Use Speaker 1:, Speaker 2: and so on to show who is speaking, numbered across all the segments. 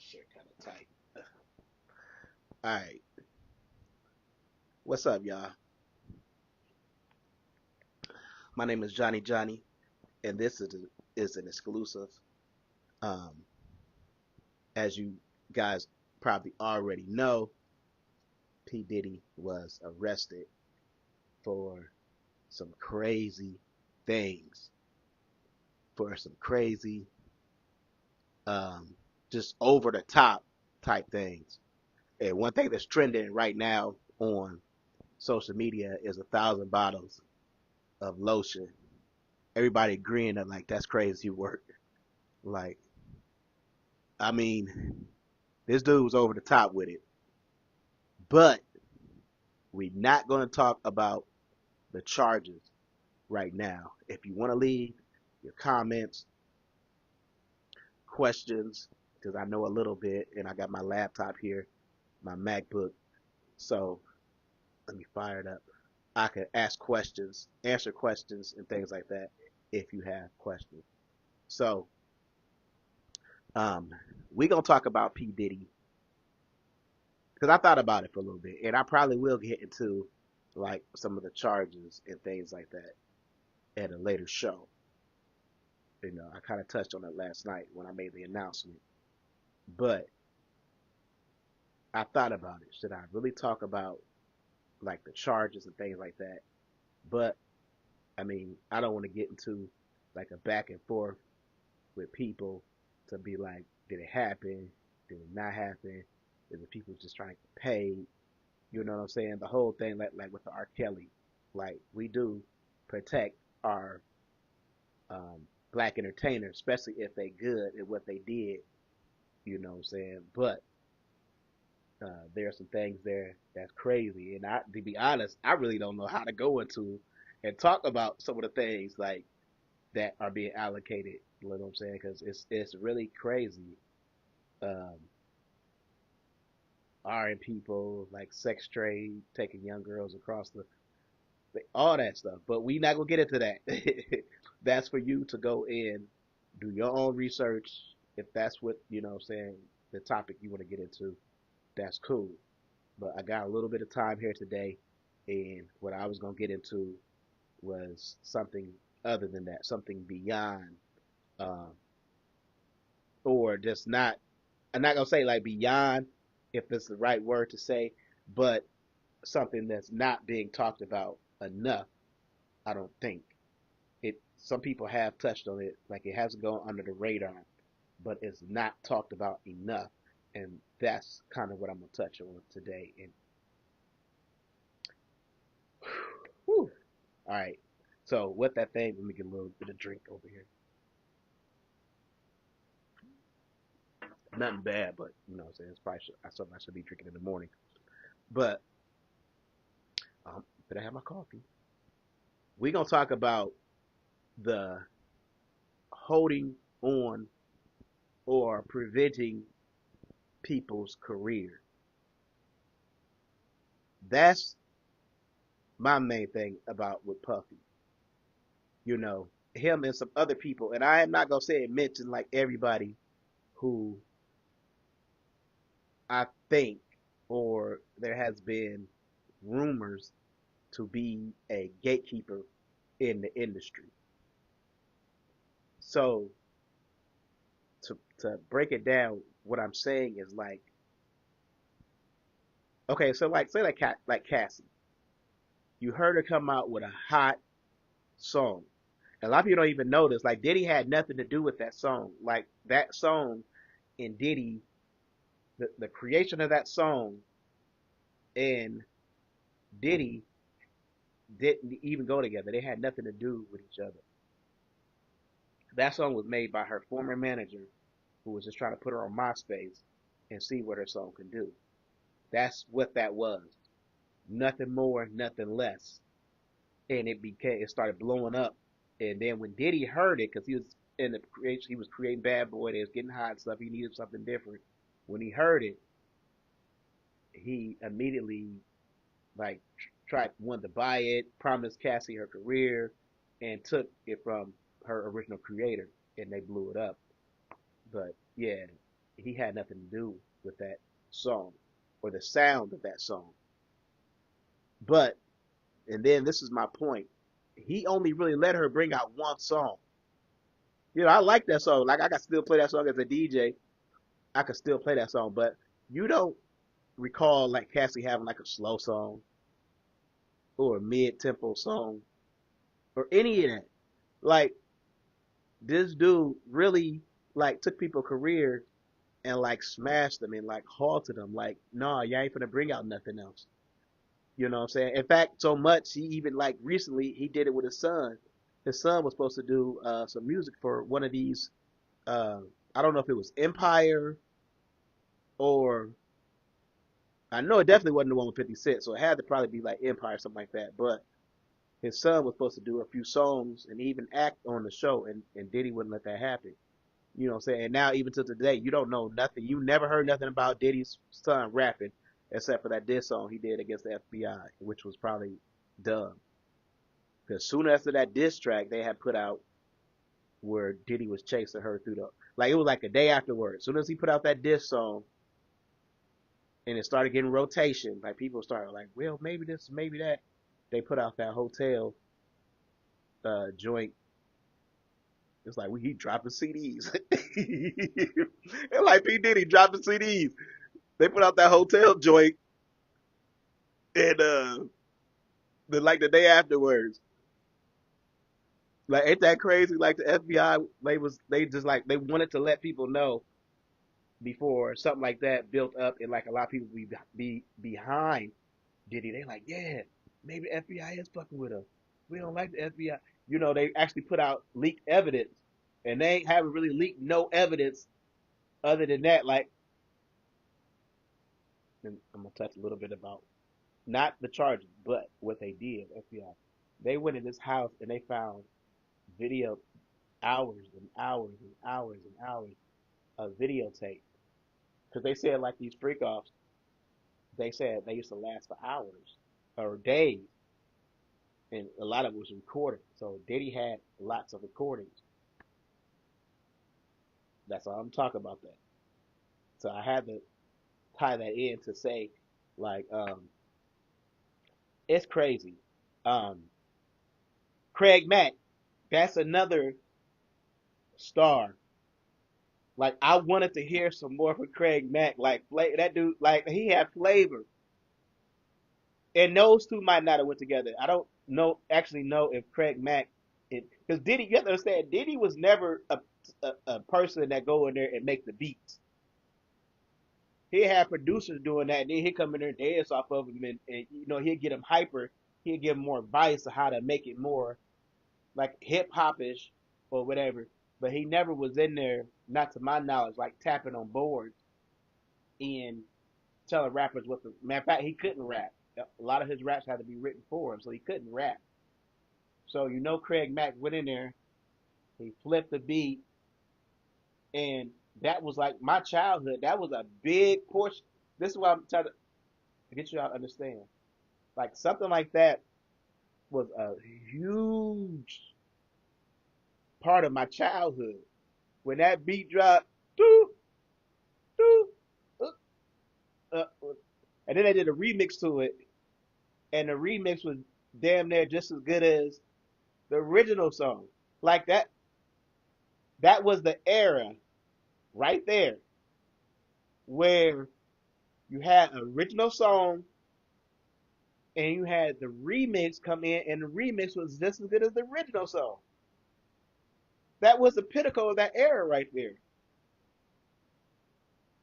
Speaker 1: Shit kind of tight. All right. What's up, y'all? My name is Johnny, and this is an exclusive. Um, as you guys probably already know, P Diddy was arrested for some crazy things, for some crazy, um, just over the top type things. And one thing that's trending right now on social media is 1,000 bottles of lotion. Everybody agreeing that like that's crazy work. Like, I mean, this dude was over the top with it. But we're not going to talk about the charges right now. If you want to leave your comments, questions, because I know a little bit, and I got my laptop here, my MacBook. So let me fire it up. I can ask questions, answer questions, and things like that if you have questions. So um, we're going to talk about P. Diddy because I thought about it for a little bit, and I probably will get into like some of the charges and things like that at a later show. I kind of touched on it last night when I made the announcement, but I thought about it. Should I really talk about like the charges and things like that? But I mean, I don't want to get into like a back and forth with people to be like, did it happen? Did it not happen? Is the people just trying to get paid? You know what I'm saying? The whole thing, like with the R. Kelly, like we do protect our black entertainers, especially if they good at what they did. You know what I'm saying? But there are some things there that's crazy, and to be honest, I really don't know how to go into and talk about some of the things like that are being allocated. You know what I'm saying? Because it's really crazy. Um, hiring people like sex trade, taking young girls across all that stuff. But we not gonna get into that. That's for you to go in, do your own research. If that's what what I'm saying, the topic you want to get into, that's cool. But I got a little bit of time here today, and what I was gonna get into was something other than that, something beyond, um, or just not. I'm not gonna say like beyond, if it's the right word to say, but something that's not being talked about enough. I don't think it. Some people have touched on it, like it hasn't gone under the radar, but it's not talked about enough, and that's kind of what I'm gonna touch on today. And whew, all right, so with that thing, let me get a little bit of drink over here. Nothing bad, but what I'm saying, it's probably something I should be drinking in the morning. But but I have my coffee. We're gonna talk about the holding on or preventing people's career. That's my main thing about with Puffy. Him and some other people, and I am not gonna say it mentioned like everybody who I think or there has been rumors to be a gatekeeper in the industry. So to break it down, what I'm saying is like, okay, so like say like Cassie, you heard her come out with a hot song. A lot of people don't even know this. Like Diddy had nothing to do with that song. Like that song and Diddy, the creation of that song and Diddy didn't even go together. They had nothing to do with each other. That song was made by her former manager, who was just trying to put her on MySpace and see what her song can do. That's what that was. Nothing more, nothing less. And it started blowing up. And then when Diddy heard it, because he was in the creation, he was creating Bad Boy, they was getting hot and stuff. He needed something different. When he heard it, he immediately like tried wanted to buy it, promised Cassie her career, and took it from her original creator, and they blew it up. But yeah, he had nothing to do with that song or the sound of that song. But and then this is my point. He only really let her bring out one song. I like that song. Like I can still play that song as a DJ. I could still play that song, but you don't recall like Cassie having like a slow song or a mid tempo song or any of that. Like this dude really like took people's career and like smashed them and like halted them. Like, nah, you ain't finna bring out nothing else. You know what I'm saying? In fact, so much he even like recently he did it with his son. His son was supposed to do some music for one of these. Uh, I don't know if it was Empire or I know it definitely wasn't the one with 50 Cent, so it had to probably be like Empire or something like that. But his son was supposed to do a few songs and even act on the show, and Diddy wouldn't let that happen. You know what I'm saying? And now, even to today, you don't know nothing. You never heard nothing about Diddy's son rapping except for that diss song he did against the FBI, which was probably dumb. Because soon after that diss track they had put out where Diddy was chasing her through the, like, it was like a day afterwards. As soon as he put out that diss song and it started getting rotation, like people started like, well, maybe this, maybe that. They put out that hotel joint. It's like we he dropping CDs. It's like P Diddy dropping CDs. They put out that hotel joint and the day afterwards. Like ain't that crazy? Like the FBI they just like they wanted to let people know before something like that built up and like a lot of people be behind Diddy. They like, yeah, maybe the FBI is fucking with him. We don't like the FBI. They actually put out leaked evidence and they haven't really leaked no evidence other than that. Like, and I'm gonna touch a little bit about not the charges, but what they did, FBI. They went in this house and they found video hours and hours and hours and hours of videotape. Because they said like these freak offs, they said they used to last for hours or days, and a lot of it was recorded. So Diddy had lots of recordings. That's all I'm talking about that. So I had to tie that in to say, like, it's crazy. Um, Craig Mack, that's another star. Like I wanted to hear some more from Craig Mack. Like that dude, like he had flavor. And those two might not have went together. I don't actually know if Craig Mack, because Diddy, you have to understand, Diddy was never a person that go in there and make the beats. He had producers doing that, and then he'd come in there and dance off of him, and he'd get him hyper. He'd give him more advice on how to make it more like hip hop ish or whatever. But he never was in there, not to my knowledge, like tapping on boards and telling rappers what the. Matter of fact, he couldn't rap. A lot of his raps had to be written for him, so he couldn't rap. So Craig Mack went in there, he flipped the beat, and that was like my childhood. That was a big portion. This is what I'm trying to get you all to understand. Like something like that was a huge part of my childhood. When that beat dropped, doo, doo, and then they did a remix to it, and the remix was damn near just as good as the original song. Like that was the era right there where you had an original song and you had the remix come in, and the remix was just as good as the original song. That was the pinnacle of that era right there.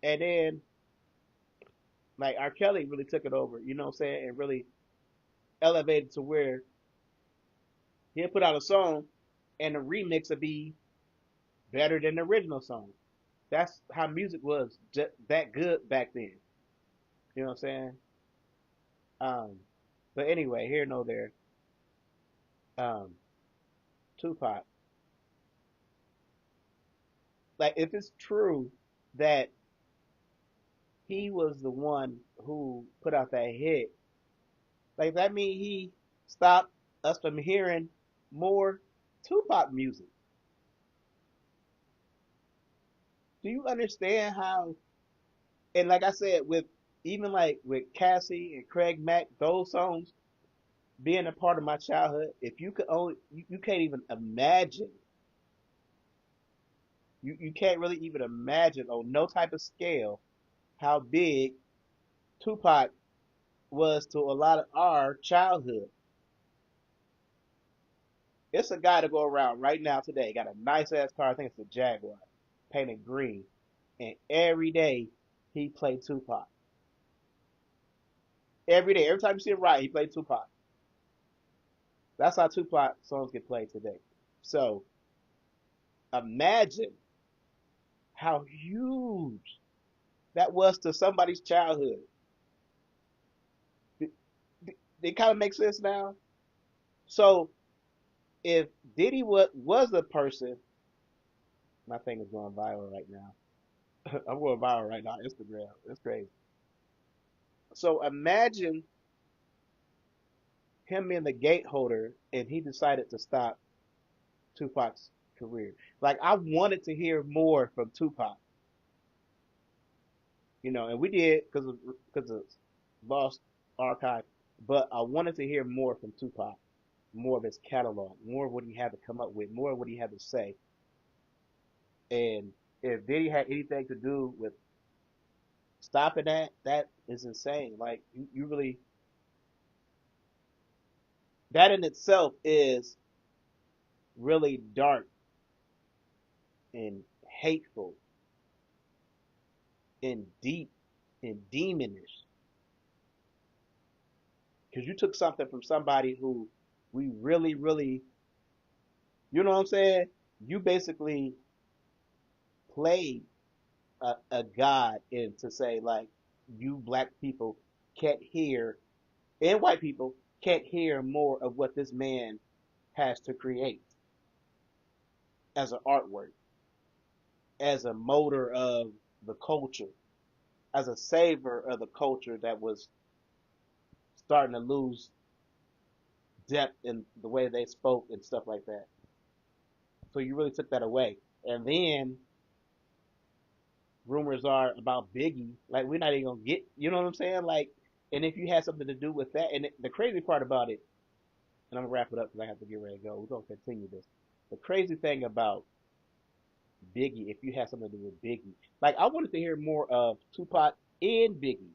Speaker 1: And then like R. Kelly really took it over, you know what I'm saying, and really elevated to where he'll put out a song and the remix would be better than the original song. That's how music was that good back then. You know what I'm saying? Um, but anyway, here no there. Um, Tupac. Like, if it's true that he was the one who put out that hit, like that mean he stopped us from hearing more Tupac music. Do you understand how? And like I said, with even like with Cassie and Craig Mack, those songs being a part of my childhood, if you could only, you can't even imagine. You can't really even imagine on no type of scale how big Tupac was to a lot of our childhood. It's a guy to go around right now today, got a nice ass car, I think it's a Jaguar, painted green, and every day he played Tupac. Every day, every time you see him ride, he played Tupac. That's how Tupac songs get played today. So imagine how huge that was to somebody's childhood. It kind of makes sense now. So if Diddy was a person, my thing is going viral right now. I'm going viral right now on Instagram. It's crazy. So imagine him being the gateholder and he decided to stop Tupac's career. Like I wanted to hear more from Tupac, and we did because of Lost Archive, but I wanted to hear more from Tupac, more of his catalog, more of what he had to come up with, more of what he had to say. And if Diddy had anything to do with stopping that, that is insane. Like you really, that in itself is really dark and hateful and deep and demonish because you took something from somebody who we really, really, you know what I'm saying? You basically played a god in to say like you black people can't hear and white people can't hear more of what this man has to create as an artwork, as a motor of the culture, as a saver of the culture that was starting to lose depth in the way they spoke and stuff like that. So you really took that away. And then rumors are about Biggie. Like we're not even gonna get, you know what I'm saying? Like, and if you had something to do with that, and the crazy part about it, and I'm gonna wrap it up because I have to get ready to go. We're gonna continue this. The crazy thing about Biggie, if you had something to do with Biggie, like I wanted to hear more of Tupac and Biggie.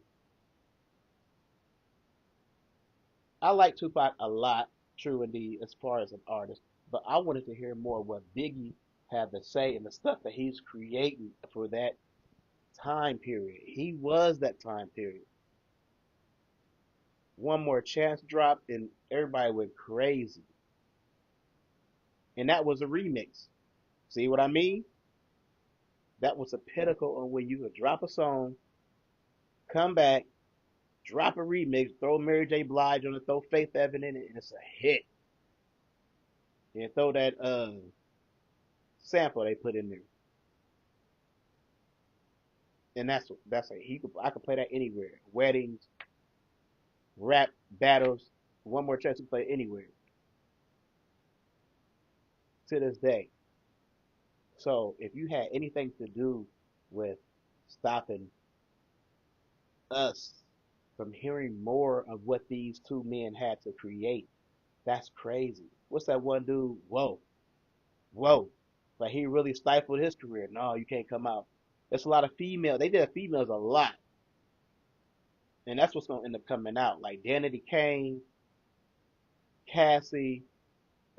Speaker 1: I like Tupac a lot, true indeed, as far as an artist, but I wanted to hear more of what Biggie had to say and the stuff that he's creating for that time period. He was that time period. One more chance dropped and everybody went crazy. And that was a remix. See what I mean? That was a pinnacle on when you could drop a song, come back, drop a remix, throw Mary J. Blige on it, throw Faith Evan in it, and it's a hit. And throw that sample they put in there. And that's a I could play that anywhere. Weddings, rap battles, one more chance to play anywhere to this day. So if you had anything to do with stopping us from hearing more of what these two men had to create, that's crazy. What's that one dude? Whoa, whoa. Like he really stifled his career. No, you can't come out. There's a lot of female. They did females a lot, and that's what's gonna end up coming out. Like Danity Kane, Cassie.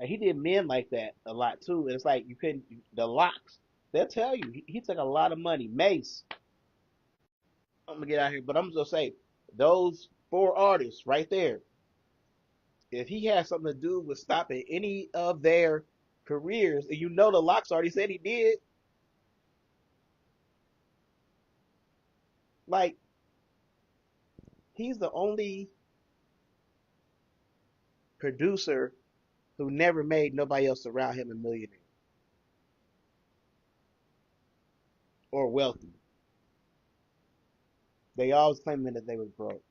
Speaker 1: Like he did men like that a lot too. And it's like you couldn't. The locks. They'll tell you he took a lot of money. Mace. I'm gonna get out here, but I'm just gonna say those four artists right there. If he has something to do with stopping any of their careers, and the locks already said he did, like he's the only producer who never made nobody else around him a millionaire or wealthy. They always claiming that they was broke.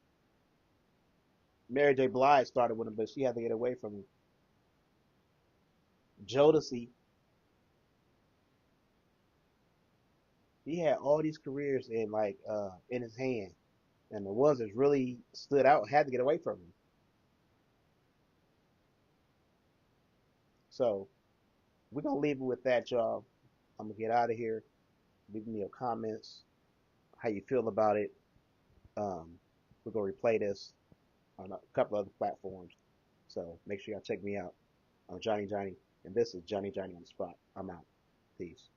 Speaker 1: Mary J. Blige started with him, but she had to get away from him. Jodeci, He had all these careers in his hand, and the ones that really stood out had to get away from him. So we're gonna leave it with that, y'all. I'm gonna get out of here. Leave me your comments, how you feel about it. Um, we're gonna replay this on a couple other platforms. So make sure y'all check me out. I'm Johnny, and this is Johnny on the Spot. I'm out. Peace.